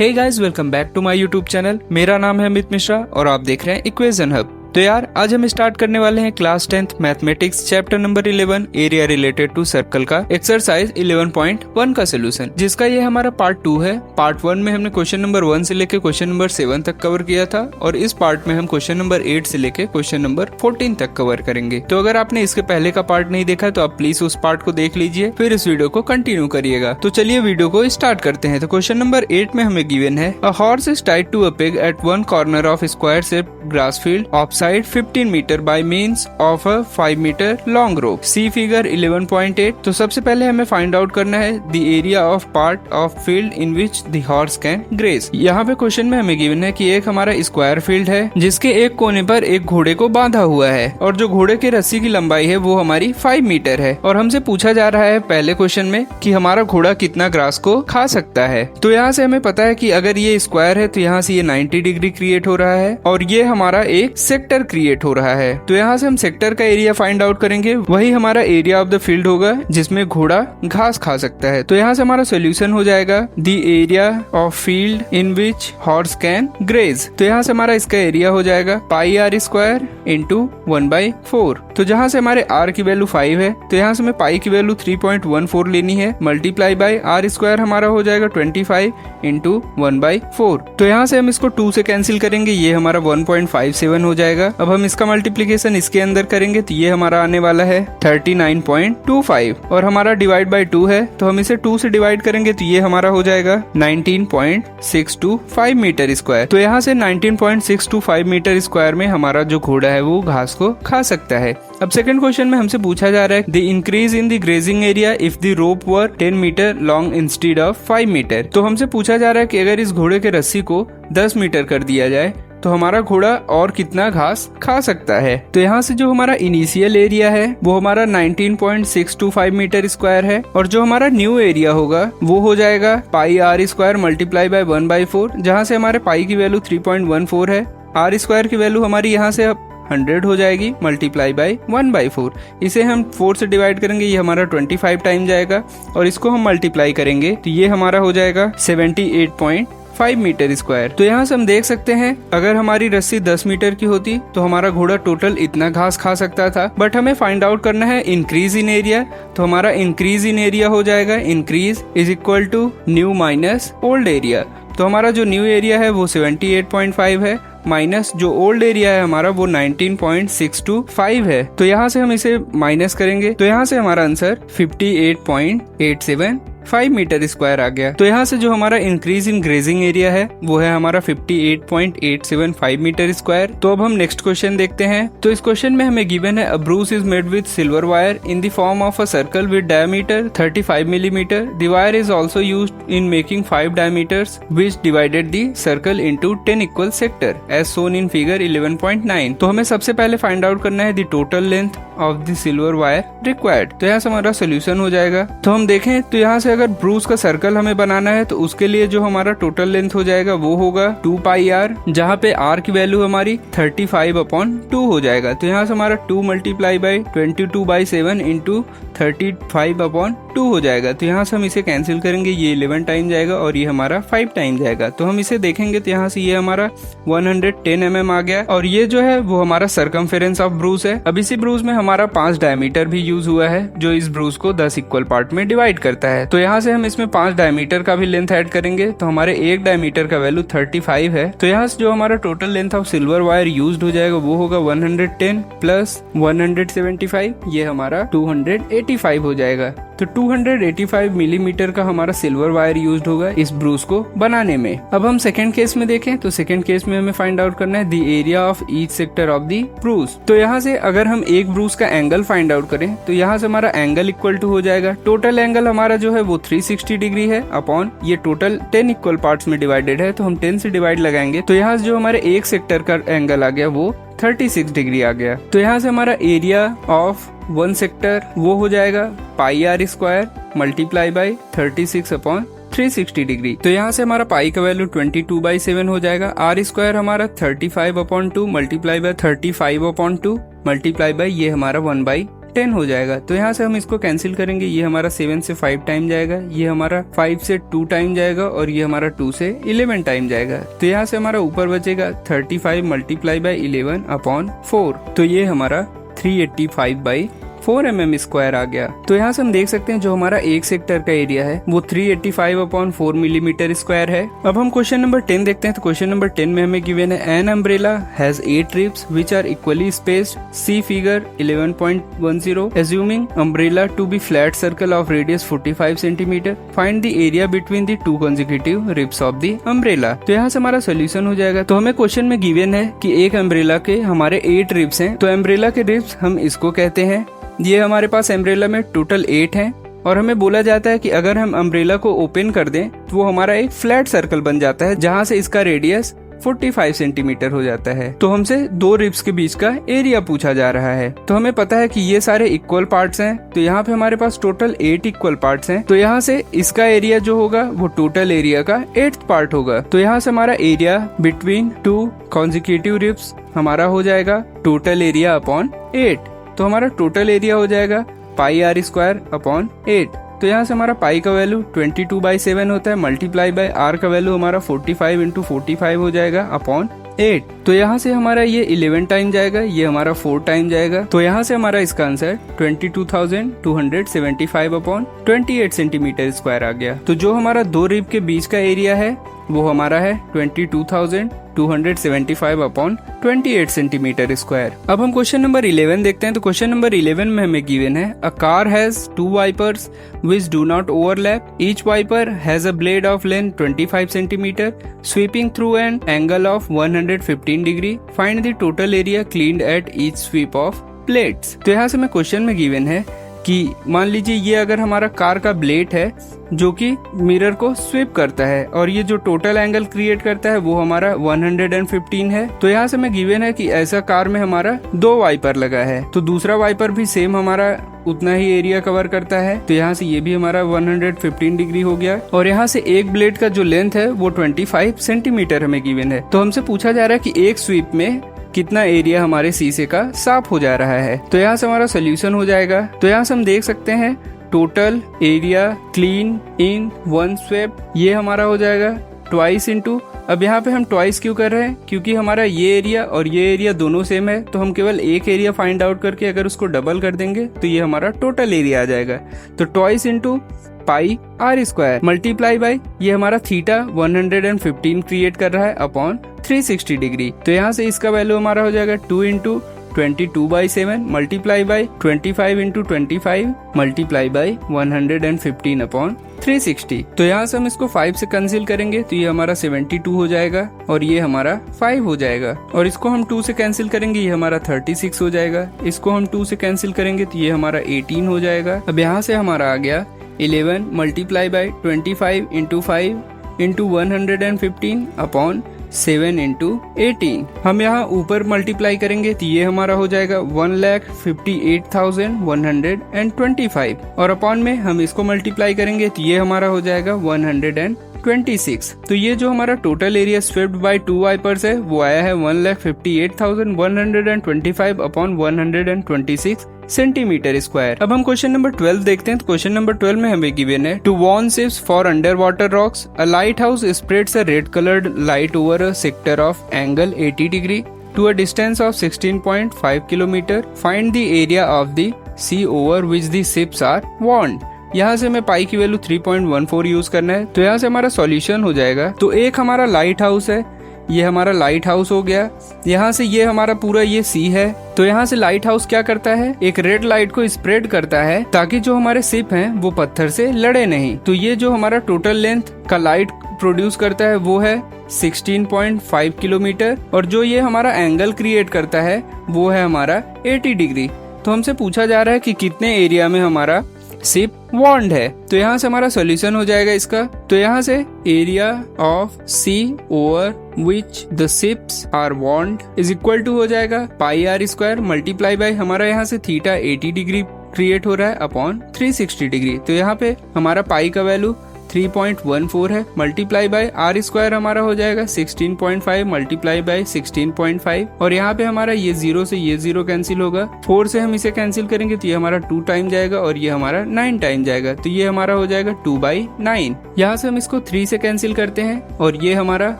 Hey guys, welcome back to my YouTube channel. मेरा नाम है अमित मिश्रा और आप देख रहे हैं इक्वेशन हब। तो यार, आज हम स्टार्ट करने वाले हैं class 10th mathematics chapter number 11 area related to circle का एक्सरसाइज 11.1 का सोल्यूशन, जिसका ये हमारा पार्ट 2 है। पार्ट 1 में हमने क्वेश्चन नंबर 1 से लेके क्वेश्चन नंबर 7 तक कवर किया था और इस पार्ट में हम क्वेश्चन नंबर 8 से लेके क्वेश्चन नंबर 14 तक कवर करेंगे। तो अगर आपने इसके पहले का पार्ट नहीं देखा तो आप प्लीज उस पार्ट को देख लीजिए, फिर इस वीडियो को कंटिन्यू करिएगा। तो चलिए वीडियो को स्टार्ट करते हैं। तो क्वेश्चन नंबर 8 में हमें गिवन है a horse is tied to a pig at one corner of square shaped grass field of side 15 metre by means of a 5 metre long rope. See figure 11.8। तो सबसे पहले हमें फाइंड आउट करना है the area of part of field in which the horse can graze. यहाँ पे question में हमें गिवन है कि एक हमारा स्क्वायर फील्ड है जिसके एक कोने पर एक घोड़े को बांधा हुआ है और जो घोड़े के रस्सी की लंबाई है वो हमारी 5 मीटर है और हमसे पूछा जा रहा है पहले क्वेश्चन में कि हमारा घोड़ा कितना ग्रास को खा सकता है। तो यहाँ से हमें पता है कि अगर ये स्क्वायर है तो यहाँ से ये 90 डिग्री क्रिएट हो रहा है और ये हमारा एक सेक्टर क्रिएट हो रहा है। तो यहाँ से हम सेक्टर का एरिया फाइंड आउट करेंगे, वही हमारा एरिया ऑफ द फील्ड होगा जिसमें घोड़ा घास खा सकता है। तो यहाँ से हमारा सोल्यूशन हो जाएगा the area of field in which horse can graze. तो यहाँ से हमारा इसका एरिया हो जाएगा पाई आर स्क्वायर इंटू 1/4। तो जहाँ से हमारे आर की वैल्यू 5 है तो यहाँ से हमें पाई की वैल्यू 3.14 लेनी है, मल्टीप्लाई बाय आर स्क्वायर हमारा हो जाएगा 25 इंटू 1/4। तो यहाँ से हम इसको 2 से कैंसिल करेंगे, ये हमारा 1.57 हो जाएगा। अब हम इसका मल्टीप्लीकेशन इसके अंदर करेंगे तो ये हमारा आने वाला है 39.25 और हमारा डिवाइड बाय 2 है तो हम इसे 2 से डिवाइड करेंगे तो ये हमारा हो जाएगा 19.625 मीटर स्क्वायर। तो यहाँ से 19.625 मीटर स्क्वायर में हमारा जो घोड़ा है वो घास को खा सकता है। अब सेकंड क्वेश्चन में हमसे पूछा जा रहा है the increase in the grazing area if the rope were 10 metre long instead of 5 metre. तो हमसे पूछा जा रहा है कि अगर इस घोड़े के रस्सी को 10 मीटर कर दिया जाए तो हमारा घोड़ा और कितना घास खा सकता है। तो यहाँ से जो हमारा इनिशियल एरिया है वो हमारा 19.625 मीटर स्क्वायर है और जो हमारा न्यू एरिया होगा वो हो जाएगा pi r square multiply by 1/4, जहाँ से हमारे पाई की वैल्यू 3.14 है, आर स्क्वायर की वैल्यू हमारी यहाँ से 100 हो जाएगी मल्टीप्लाई बाय 1/4। इसे हम 4 से डिवाइड करेंगे, ये हमारा 25 टाइम जाएगा और इसको हम मल्टीप्लाई करेंगे तो ये हमारा हो जाएगा 78.5 मीटर स्क्वायर। तो यहाँ से हम देख सकते हैं अगर हमारी रस्सी 10 मीटर की होती तो हमारा घोड़ा टोटल इतना घास खा सकता था, बट हमें फाइंड आउट करना है इंक्रीज इन एरिया। तो हमारा इंक्रीज इन एरिया हो जाएगा increase is equal to new minus old area. तो हमारा जो न्यू एरिया है वो 78.5 है माइनस जो ओल्ड एरिया है हमारा वो 19.625 है। तो यहाँ से हम इसे माइनस करेंगे तो यहाँ से हमारा आंसर 58.875 मीटर स्क्वायर आ गया। तो यहाँ से जो हमारा इंक्रीज इन ग्रेजिंग एरिया है वो है हमारा 58.875 मीटर स्क्वायर। तो अब हम नेक्स्ट क्वेश्चन देखते हैं। तो इस क्वेश्चन में हमें गिवन है a brooch is made with silver wire in the form of a circle with diameter 35 millimetre. The wire is also used in making 5 diameters which divided the circle into 10 equal sector as shown in figure 11.9। तो हमें सबसे पहले find out करना है the total length of the silver wire required. तो यहाँ से हमारा सोल्यूशन हो जाएगा। तो हम देखें तो यहाँ से अगर ब्रूस का सर्कल हमें बनाना है तो उसके लिए जो हमारा टोटल लेंथ हो जाएगा वो होगा 2 पाई आर, जहाँ पे आर की वैल्यू हमारी 35/2 हो जाएगा। तो यहाँ से हमारा 2 मल्टीप्लाई बाई 22/7 इंटू 35/2 हो जाएगा। तो यहाँ से हम इसे कैंसिल करेंगे, ये 11 टाइम जाएगा और ये हमारा 5 टाइम जाएगा। तो हम इसे देखेंगे तो यहाँ से ये हमारा 110 mm आ गया और ये जो है वो हमारा सर्कमफेरेंस ऑफ ब्रूस है। अब इसी ब्रूस में हमारा 5 डायमीटर भी यूज हुआ है जो इस ब्रूस को 10 इक्वल पार्ट में डिवाइड करता है। तो यहाँ से हम इसमें 5 डायमीटर का भी लेंथ ऐड करेंगे तो हमारे एक डायमीटर का वैल्यू 35 है। तो यहाँ से जो हमारा total length of silver wire used हो जाएगा वो होगा 110 प्लस 175, ये हमारा 285 हो जाएगा। तो 285 मिलीमीटर का हमारा सिल्वर वायर यूज्ड होगा इस ब्रूस को बनाने में। अब हम सेकंड केस में देखें तो सेकंड केस में हमें फाइंड आउट करना है the area of each sector of the Bruce. तो यहाँ से अगर हम एक ब्रूस का एंगल फाइंड आउट करें तो यहाँ से हमारा एंगल इक्वल टू हो जाएगा, टोटल एंगल हमारा जो है वो 360 डिग्री है अपॉन ये टोटल 10 इक्वल पार्ट्स में डिवाइडेड है तो हम 10 से डिवाइड लगाएंगे तो यहाँ से जो हमारे एक सेक्टर का एंगल आ गया वो 36 डिग्री आ गया। तो यहाँ से हमारा एरिया ऑफ 1 सेक्टर वो हो जाएगा pi r square multiply by 36/360 degree. तो यहाँ से हमारा पाई का वैल्यू 22/7 हो जाएगा, आर स्क्वायर हमारा 35/2 मल्टीप्लाई बाय 35/2 मल्टीप्लाई बाय ये हमारा 1/9 10 हो जाएगा। तो यहाँ से हम इसको कैंसिल करेंगे, ये हमारा 7 से 5 टाइम जाएगा, ये हमारा 5 से 2 टाइम जाएगा और ये हमारा 2 से 11 टाइम जाएगा। तो यहाँ से हमारा ऊपर बचेगा 35 मल्टीप्लाई बाई 11 अपॉन 4। तो ये हमारा 385/4 mm² आ गया। तो यहाँ से हम देख सकते हैं जो हमारा एक सेक्टर का एरिया है वो 385/4 mm² है। अब हम क्वेश्चन नंबर 10 देखते हैं। तो क्वेश्चन नंबर 10 में हमें गिवन है an umbrella has 8 ribs which are equally spaced, see figure 11.10, assuming umbrella to be flat circle of radius 45 cm, find the area between the two consecutive ribs of the umbrella। तो यहाँ से हमारा solution हो जाएगा। तो हमें question में given है कि एक अम्ब्रेला के हमारे 8 रिब्स हैं। तो अम्ब्रेला के रिब्स हम इसको कहते हैं। ये हमारे पास अम्ब्रेला में टोटल 8 हैं और हमें बोला जाता है कि अगर हम अम्ब्रेला को ओपन कर दें तो वो हमारा एक फ्लैट सर्कल बन जाता है जहाँ से इसका रेडियस 45 सेंटीमीटर हो जाता है। तो हमसे 2 रिब्स के बीच का एरिया पूछा जा रहा है। तो हमें पता है कि ये सारे इक्वल पार्ट्स हैं। तो यहाँ पे हमारे पास टोटल 8 इक्वल पार्ट्स हैं। तो यहाँ से इसका एरिया जो होगा वो टोटल एरिया का 8th पार्ट होगा। तो यहाँ से हमारा एरिया बिटवीन 2 कॉन्जिक्यूटिव रिब्स हमारा हो जाएगा टोटल एरिया अपॉन 8। तो हमारा टोटल एरिया हो जाएगा πr² अपॉन 8। तो यहाँ से हमारा पाई का वैल्यू 22/7 होता है, मल्टीप्लाई बाय आर का वैल्यू हमारा 45 × 45 हो जाएगा अपॉन 8। तो यहाँ से हमारा ये 11 टाइम जाएगा, ये हमारा 4 टाइम जाएगा। तो यहाँ से हमारा इसका आंसर 22,275/28 सेंटीमीटर² आ गया। तो जो हमारा 2 रिब के बीच का एरिया है वो हमारा है 22,275/28 सेंटीमीटर²। अब हम क्वेश्चन नंबर 11 देखते हैं। तो क्वेश्चन नंबर 11 में हमें गिवन है a car has 2 wipers which do not overlap. Each wiper has a blade of length 25 cm sweeping through an angle of 115 degree. Find the total area cleaned at each sweep of blades. तो यहाँ से मैं question में given है कि मान लीजिए ये अगर हमारा कार का ब्लेड है जो कि मिरर को स्वीप करता है और ये जो टोटल एंगल क्रिएट करता है वो हमारा 115 है। तो यहाँ से मैं गिवन है कि ऐसा कार में हमारा 2 वाइपर लगा है। तो दूसरा वाइपर भी सेम हमारा उतना ही एरिया कवर करता है। तो यहाँ से ये भी हमारा 115 डिग्री हो गया और यहाँ से एक ब्लेड का जो लेंथ है वो 25 सेंटीमीटर हमें गिवन है। तो हमसे पूछा जा रहा है कि एक स्वीप में कितना एरिया हमारे शीशे का साफ हो जा रहा है। तो यहाँ से हमारा सोल्यूशन हो जाएगा। तो यहाँ से हम देख सकते हैं total area clean in 1 sweep, ये हमारा हो जाएगा ट्वाइस इंटू। अब यहाँ पे हम ट्वाइस क्यों कर रहे हैं, क्योंकि हमारा ये एरिया और ये एरिया दोनों सेम है। तो हम केवल एक एरिया फाइंड आउट करके अगर उसको डबल कर देंगे तो ये हमारा टोटल एरिया आ जाएगा। तो twice into πr² multiply by ये हमारा थीटा 115 क्रिएट कर रहा है अपॉन 360 डिग्री। तो यहाँ से इसका वैल्यू हमारा हो जाएगा 2 × 22/7 multiply by 25 × 25 multiply by 115 upon 360। तो यहाँ से हम इसको 5 से कैंसिल करेंगे तो ये हमारा 72 हो जाएगा और ये हमारा 5 हो जाएगा। और इसको हम 2 से कैंसिल करेंगे, ये हमारा 36 हो जाएगा। इसको हम 2 से कैंसिल करेंगे तो ये हमारा 18 हो जाएगा। अब यहाँ से हमारा आ गया 11 मल्टीप्लाई बाय 25 × 5 × 115 अपॉन 7 × 18। हम यहाँ ऊपर मल्टीप्लाई करेंगे तो ये हमारा हो जाएगा 1,58,125 और अपॉन में हम इसको मल्टीप्लाई करेंगे तो ये हमारा हो जाएगा 126। तो ये जो हमारा total area swept by 2 wipers है वो आया है 1,58,125 अपॉन 126 सेंटीमीटर²। अब हम क्वेश्चन नंबर 12 देखते हैं। तो क्वेश्चन नंबर 12 में हमें गिवन है to warn ships for underwater rocks a lighthouse spreads a red coloured light over a sector of angle 80 degree to a distance of 16.5 kilometre. Find the area of the sea over which the ships are warned. यहाँ से हमें पाई की value 3.14 use करना है। तो यहाँ से हमारा सॉल्यूशन हो जाएगा। तो एक हमारा लाइट हाउस है, ये हमारा लाइट हाउस हो गया। यहाँ से ये हमारा पूरा ये सी है। तो यहाँ से लाइट हाउस क्या करता है, एक रेड लाइट को स्प्रेड करता है ताकि जो हमारे शिप हैं वो पत्थर से लड़े नहीं। तो ये जो हमारा टोटल लेंथ का लाइट प्रोड्यूस करता है वो है 16.5 किलोमीटर और जो ये हमारा एंगल क्रिएट करता है वो है हमारा 80 डिग्री। तो हमसे पूछा जा रहा है कि कितने एरिया में हमारा शिप वार्न्ड है। तो यहाँ से हमारा सॉल्यूशन हो जाएगा इसका। तो यहाँ से area of sea over which the ships are warned is equal to हो जाएगा πr² मल्टीप्लाई बाय हमारा यहाँ से थीटा 80 डिग्री क्रिएट हो रहा है अपॉन 360 डिग्री। तो यहाँ पे हमारा पाई का वैल्यू 3.14 है, मल्टीप्लाई बाय आर स्क्वायर हमारा हो जाएगा 16.5 मल्टीप्लाई बाय 16.5, और यहाँ पे हमारा ये 0 से ये 0 कैंसिल होगा, 4 से हम इसे कैंसिल करेंगे तो ये हमारा 2 टाइम जाएगा और ये हमारा 9 टाइम जाएगा, तो ये हमारा हो जाएगा 2/9। यहाँ से हम इसको 3 से कैंसिल करते हैं और ये हमारा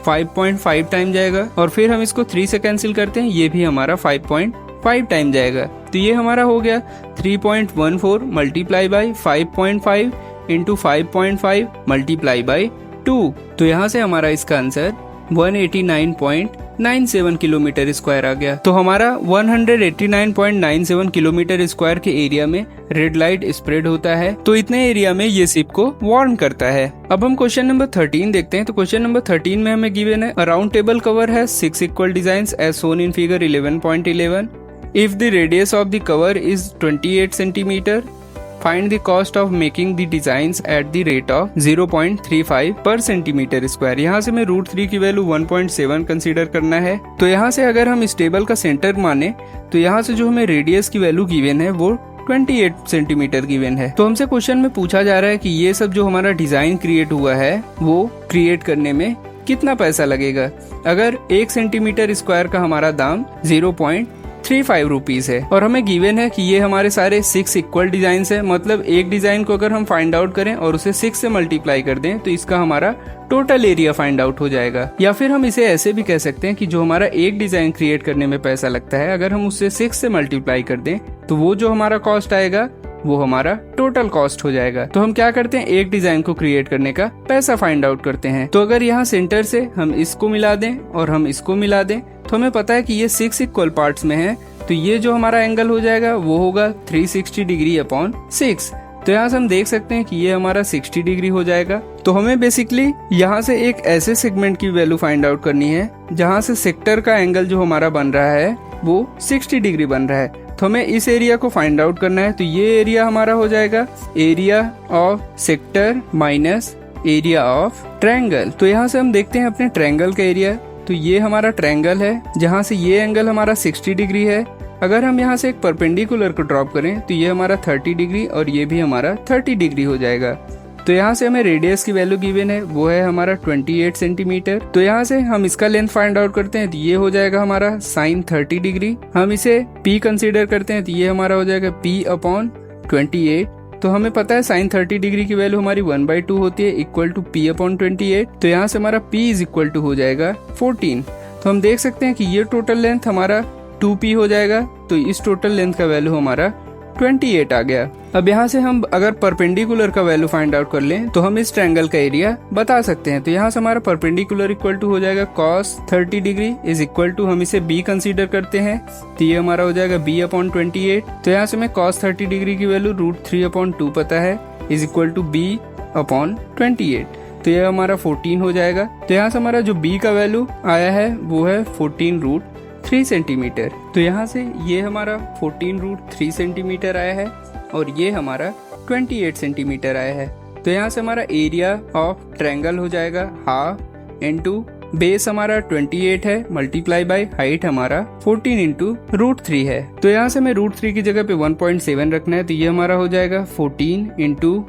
5.5 टाइम जाएगा, और फिर हम इसको 3 से कैंसिल करते हैं, ये भी हमारा 5.5 टाइम जाएगा, तो ये हमारा हो गया 3.14 multiply by 5.5 into 5.5 multiply by 2। तो यहाँ से हमारा इसका आंसर 189.97 किलोमीटर स्क्वायर आ गया। तो हमारा 189.97 किलोमीटर स्क्वायर के एरिया में रेड लाइट स्प्रेड होता है, तो इतने एरिया में ये शिप को वार्न करता है। अब हम क्वेश्चन नंबर 13 देखते हैं। तो क्वेश्चन नंबर 13 में हमें गिवन है, अ राउंड टेबल कवर है 6 equal design as shown in figure 11.11। If the radius of the cover is 28 centimeter, find the cost of making the designs at the rate of 0.35 per centimeter square। यहाँ से मैं √3 की value 1.7 consider करना है। तो यहाँ से अगर हम इस टेबल का सेंटर माने तो यहाँ से जो हमें रेडियस की वैल्यू गिवन है वो 28 सेंटीमीटर गिवन है। तो हमसे क्वेश्चन में पूछा जा रहा है कि ये सब जो हमारा डिजाइन क्रिएट हुआ है वो क्रिएट करने में कितना पैसा लगेगा। अगर 1 सेंटीमीटर स्क्वायर का हमारा दाम 0.35 रुपीज है और हमें गिवन है कि ये हमारे सारे 6 इक्वल डिजाइन है, मतलब एक डिजाइन को अगर हम फाइंड आउट करें और उसे 6 से मल्टीप्लाई कर दें तो इसका हमारा टोटल एरिया फाइंड आउट हो जाएगा। या फिर हम इसे ऐसे भी कह सकते हैं कि जो हमारा एक डिजाइन क्रिएट करने में पैसा लगता है, अगर हम उससे 6 से मल्टीप्लाई कर दें तो वो जो हमारा कॉस्ट आएगा वो हमारा टोटल कॉस्ट हो जाएगा। तो हम क्या करते हैं, एक डिजाइन को क्रिएट करने का पैसा फाइंड आउट करते हैं। तो अगर यहाँ सेंटर से हम इसको मिला दें और हम इसको मिला दें तो हमें पता है कि ये 6 इक्वल पार्ट्स में है, तो ये जो हमारा एंगल हो जाएगा वो होगा 360 डिग्री अपॉन 6। तो यहाँ से हम देख सकते हैं कि ये हमारा 60 डिग्री हो जाएगा। तो हमें बेसिकली यहाँ से एक ऐसे सेगमेंट की वैल्यू फाइंड आउट करनी है जहाँ से सेक्टर का एंगल जो हमारा बन रहा है वो 60 डिग्री बन रहा है। तो हमें इस एरिया को फाइंड आउट करना है। तो ये एरिया हमारा हो जाएगा area of sector minus area of triangle. तो यहाँ से हम देखते हैं अपने ट्रायंगल का एरिया। तो ये हमारा ट्रायंगल है जहाँ से ये एंगल हमारा 60 डिग्री है। अगर हम यहाँ से एक परपेंडिकुलर को ड्रॉप करें तो ये हमारा 30 डिग्री और ये भी हमारा 30 डिग्री हो जाएगा। तो यहाँ से हमें रेडियस की वैल्यू गिवन है वो है हमारा 28 सेंटीमीटर। तो यहाँ से हम इसका लेंथ फाइंड आउट करते हैं तो ये हो जाएगा हमारा sin 30 डिग्री। हम इसे P कंसीडर करते हैं तो ये हमारा हो जाएगा P अपॉन 28। तो हमें पता है sin 30 डिग्री की वैल्यू हमारी 1/2 होती है इक्वल टू P अपॉन 28। तो यहाँ से हमारा P इज इक्वल टू हो जाएगा 14। तो हम देख सकते हैं कि ये टोटल लेंथ हमारा 2P हो जाएगा। तो इस टोटल लेंथ का वैल्यू हमारा 28 आ गया। अब यहाँ से हम अगर परपेंडिकुलर का वैल्यू फाइंड आउट कर लें तो हम इस ट्रायंगल का एरिया बता सकते हैं। तो यहाँ से हमारा परपेंडिकुलर इक्वल टू हो जाएगा cos 30 degree is equal to, हम इसे B कंसीडर करते हैं तो ये हमारा हो जाएगा B अपॉन 28। तो यहाँ से हमें cos 30 डिग्री की वैल्यू √3/2 पता है is equal to B upon 28। तो ये हमारा 14 हो जाएगा। तो यहाँ से हमारा जो B का वैल्यू आया है वो है 14√3 सेंटीमीटर। तो यहाँ से ये हमारा 14√3 सेंटीमीटर आया है और ये हमारा 28 सेंटीमीटर आया है। तो यहाँ से हमारा एरिया ऑफ ट्रायंगल हो जाएगा हाफ इंटू बेस हमारा 28 है मल्टीप्लाई बाय हाइट हमारा 14 इंटू √3 है। तो यहाँ से हमें √3 की जगह पे 1.7 रखना है। तो ये हमारा हो जाएगा 14 इंटू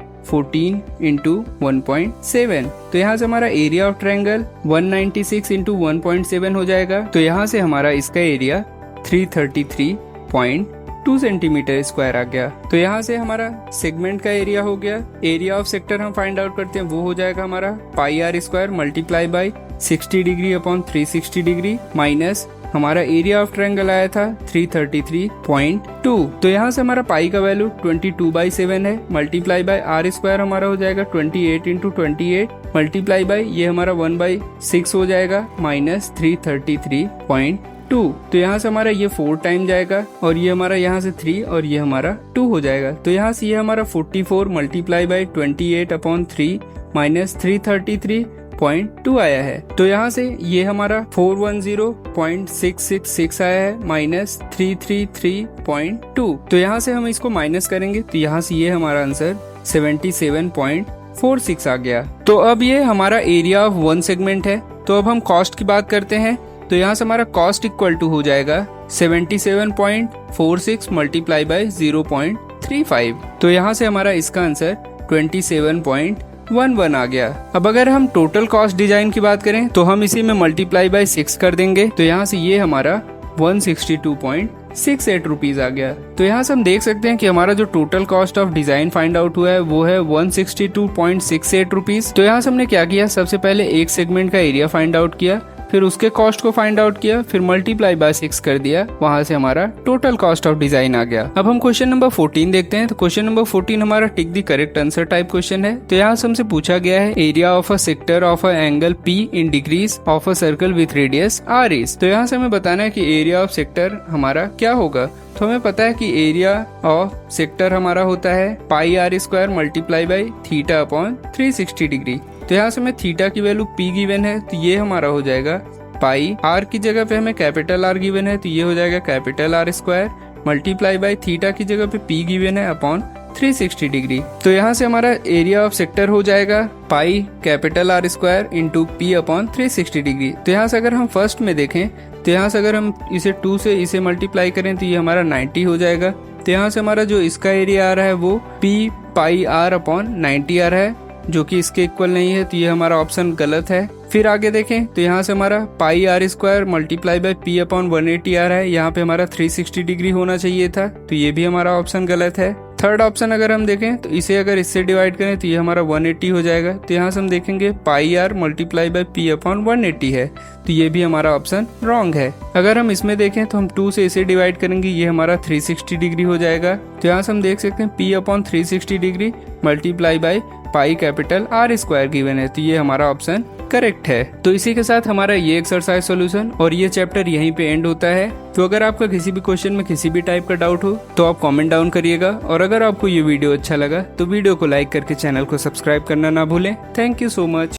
1.7। तो यहाँ से हमारा एरिया ऑफ ट्रायंगल 196 इंटू 1.7 हो जाएगा। तो यहाँ से हमारा इसका एरिया 333.2 सेंटीमीटर स्क्वायर आ गया। तो यहाँ से हमारा सेगमेंट का एरिया हो गया। एरिया ऑफ सेक्टर हम फाइंड आउट करते हैं वो हो जाएगा हमारा πr² multiply by 60 degree upon 360 degree minus हमारा एरिया ऑफ ट्रायंगल आया था 333.2। तो यहाँ से हमारा पाई का वैल्यू 22/7 है मल्टीप्लाई बाय r² हमारा हो जाएगा 28 इंटू 28 मल्टीप्लाई बाय ये हमारा 1/6 हो जाएगा माइनस 333.2। तो यहाँ से हमारा ये 4 टाइम जाएगा और ये हमारा यहाँ से 3 और ये हमारा 2 हो जाएगा। तो यहाँ से ये हमारा 44 मल्टीप्लाई बाय 28/3 माइनस 333.2 आया है। तो यहाँ से ये हमारा 410.666 आया है माइनस 333.2। तो यहाँ से हम इसको माइनस करेंगे तो यहाँ से ये हमारा आंसर 77.46 आ गया। तो अब ये हमारा एरिया ऑफ वन सेगमेंट है। तो अब हम कॉस्ट की बात करते हैं। तो यहाँ से हमारा कॉस्ट इक्वल टू हो जाएगा 77.46 मल्टीप्लाई बाय 0.35। तो यहाँ से हमारा इसका आंसर 27.35 11 आ गया। अब अगर हम टोटल कॉस्ट डिजाइन की बात करें तो हम इसी में मल्टीप्लाई बाय 6 कर देंगे, तो यहाँ से ये हमारा 162.68 रुपीज आ गया। तो यहाँ से हम देख सकते हैं कि हमारा जो total cost of design find out हुआ है वो है 162.68 रुपीज। तो यहाँ से हमने क्या किया, सबसे पहले एक सेगमेंट का एरिया फाइंड आउट किया, फिर उसके कॉस्ट को फाइंड आउट किया, फिर मल्टीप्लाई बाय 6 कर दिया, वहां से हमारा टोटल कॉस्ट ऑफ डिजाइन आ गया। अब हम क्वेश्चन नंबर 14 देखते हैं। तो क्वेश्चन नंबर 14 हमारा tick the correct answer type question है। तो यहाँ से हमसे पूछा गया है area of a sector of a angle P in degrees of a circle with radius R is. तो यहाँ से हमें बताना है कि एरिया ऑफ सेक्टर हमारा क्या होगा। तो हमें पता है कि एरिया ऑफ सेक्टर हमारा होता है पाई R square multiply by theta upon 360 degree. तो यहाँ से हमें थीटा की वैल्यू P गिवन है, तो ये हमारा हो जाएगा पाई, R की जगह पे हमें कैपिटल R गिवन है, तो ये हो जाएगा capital R square multiply by theta की जगह पे P गिवन है अपॉन 360 डिग्री। तो यहाँ से हमारा एरिया ऑफ सेक्टर हो जाएगा pi capital R square into P upon 360 degree. तो यहाँ से अगर हम फर्स्ट में देखें तो यहाँ से अगर हम इसे 2 से इसे मल्टीप्लाई करें तो ये हमारा 90 हो जाएगा। तो यहाँ से हमारा जो इसका एरिया आ रहा है वो P पाई R अपॉन 90 आ रहा है, जो कि इसके इक्वल नहीं है, तो ये हमारा ऑप्शन गलत है। फिर आगे देखें तो यहाँ से हमारा पाई R square multiply by P upon 180 आ रहा है, यहाँ पे हमारा 360 डिग्री होना चाहिए था, तो ये भी हमारा ऑप्शन गलत है। थर्ड ऑप्शन अगर हम देखें तो इसे अगर इससे डिवाइड करें तो ये हमारा 180 हो जाएगा। तो यहाँ से हम देखेंगे पाई R multiply by P upon 180 है, तो ये भी हमारा ऑप्शन रॉन्ग है। अगर हम इसमें देखें तो हम 2 से इसे डिवाइड करेंगे, ये हमारा 360 डिग्री हो जाएगा। तो यहाँ से हम देख सकते हैं P upon 360 degree multiply by pi capital R square given है, तो ये हमारा ऑप्शन करेक्ट है। तो इसी के साथ हमारा ये एक्सरसाइज सॉल्यूशन और ये चैप्टर यहीं पे एंड होता है। तो अगर आपका किसी भी क्वेश्चन में किसी भी टाइप का डाउट हो तो आप कमेंट डाउन करिएगा, और अगर आपको ये वीडियो अच्छा लगा तो वीडियो को लाइक करके चैनल को सब्सक्राइब करना ना भूलें। Thank you so much.